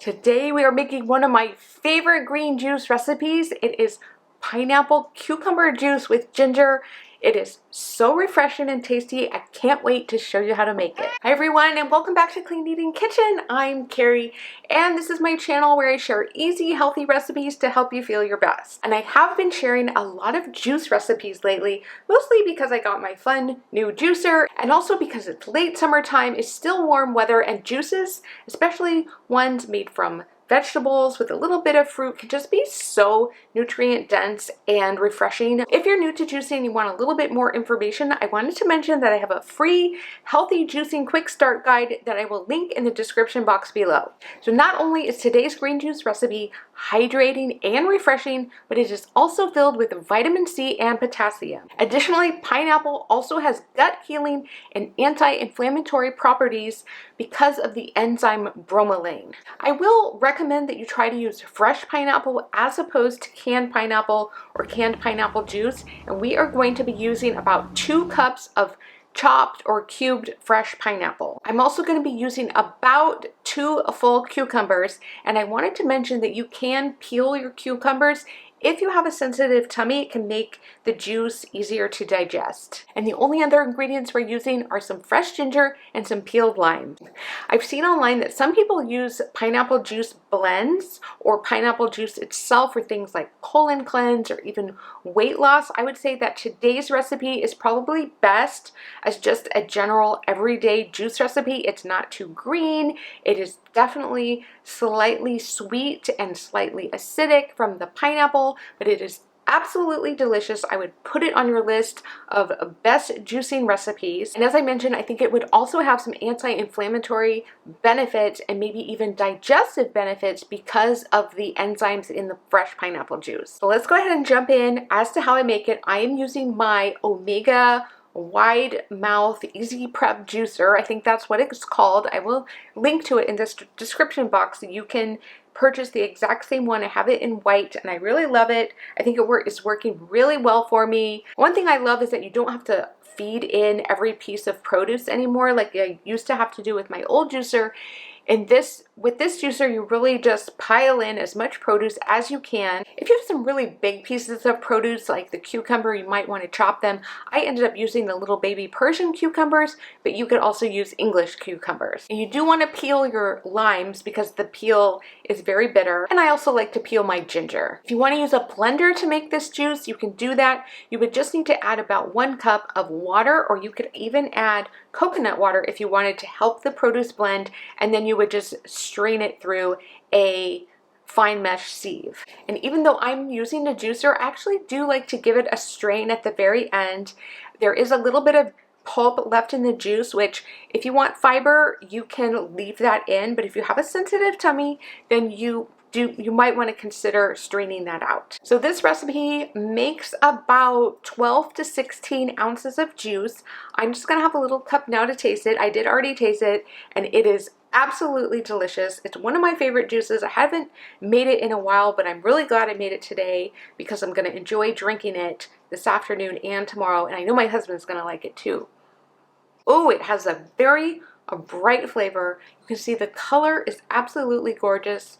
Today we are making one of my favorite green juice recipes. It is pineapple cucumber juice with ginger. It is so refreshing and tasty. I can't wait to show you how to make it. Hi everyone, and welcome back to Clean Eating Kitchen. I'm Carrie, and this is my channel where I share easy, healthy recipes to help you feel your best. And I have been sharing a lot of juice recipes lately, mostly because I got my fun new juicer, and also because it's late summertime, it's still warm weather, and juices, especially ones made from vegetables with a little bit of fruit, can just be so nutrient dense and refreshing. If you're new to juicing and you want a little bit more information, I wanted to mention that I have a free healthy juicing quick start guide that I will link in the description box below. So not only is today's green juice recipe hydrating and refreshing, but it is also filled with vitamin C and potassium. Additionally, pineapple also has gut healing and anti-inflammatory properties because of the enzyme bromelain. I will recommend that you try to use fresh pineapple as opposed to canned pineapple or canned pineapple juice, and we are going to be using about 2 cups of chopped or cubed fresh pineapple. I'm also going to be using about 2 full cucumbers, and I wanted to mention that you can peel your cucumbers. If you have a sensitive tummy, it can make the juice easier to digest. And the only other ingredients we're using are some fresh ginger and some peeled lime. I've seen online that some people use pineapple juice blends or pineapple juice itself for things like colon cleanse or even weight loss. I would say that today's recipe is probably best as just a general everyday juice recipe. It's not too green. It is definitely slightly sweet and slightly acidic from the pineapple, but it is absolutely delicious. I would put it on your list of best juicing recipes. And as I mentioned, I think it would also have some anti-inflammatory benefits and maybe even digestive benefits because of the enzymes in the fresh pineapple juice. So let's go ahead and jump in. As to how I make it, I am using my Omega wide mouth easy prep juicer. I think that's what it's called. I will link to it in this description box so you can purchase the exact same one. I have it in white and I really love it. I think it's working really well for me. One thing I love is that you don't have to feed in every piece of produce anymore like I used to have to do with my old juicer. And with this juicer, you really just pile in as much produce as you can. If you have some really big pieces of produce like the cucumber, you might want to chop them. I ended up using the little baby Persian cucumbers, but you could also use English cucumbers. And you do want to peel your limes because the peel is very bitter. And I also like to peel my ginger. If you want to use a blender to make this juice, you can do that. You would just need to add about 1 cup of water, or you could even add coconut water if you wanted to help the produce blend, and then you would just strain it through a fine mesh sieve. And even though I'm using a juicer, I actually do like to give it a strain at the very end. There is a little bit of pulp left in the juice, which if you want fiber, you can leave that in, but if you have a sensitive tummy, then you might want to consider straining that out. So this recipe makes about 12 to 16 ounces of juice. I'm just gonna have a little cup now to taste it. I did already taste it, and it is absolutely delicious. It's one of my favorite juices. I haven't made it in a while, but I'm really glad I made it today because I'm gonna enjoy drinking it this afternoon and tomorrow, and I know my husband's gonna like it too. Oh, it has a bright flavor. You can see the color is absolutely gorgeous.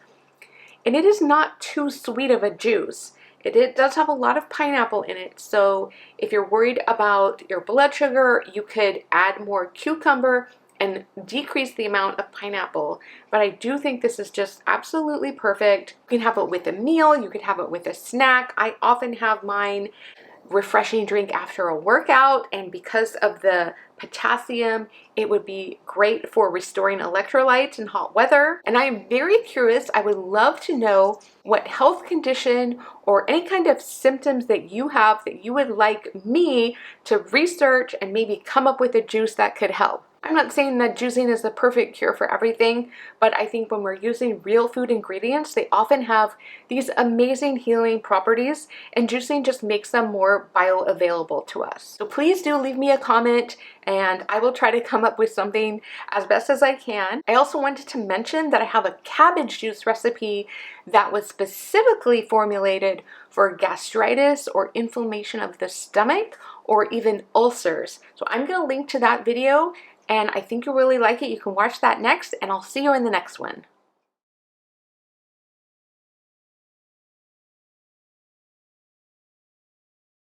And it is not too sweet of a juice. It does have a lot of pineapple in it, so if you're worried about your blood sugar, you could add more cucumber and decrease the amount of pineapple. But I do think this is just absolutely perfect. You can have it with a meal, you could have it with a snack. I often have mine refreshing drink after a workout, and because of the potassium, it would be great for restoring electrolytes in hot weather. And I'm very curious, I would love to know what health condition or any kind of symptoms that you have that you would like me to research and maybe come up with a juice that could help. I'm not saying that juicing is the perfect cure for everything, but I think when we're using real food ingredients, they often have these amazing healing properties, and juicing just makes them more bioavailable to us. So please do leave me a comment, and I will try to come up with something as best as I can. I also wanted to mention that I have a cabbage juice recipe that was specifically formulated for gastritis or inflammation of the stomach or even ulcers. So I'm going to link to that video, and I think you'll really like it. You can watch that next, and I'll see you in the next one.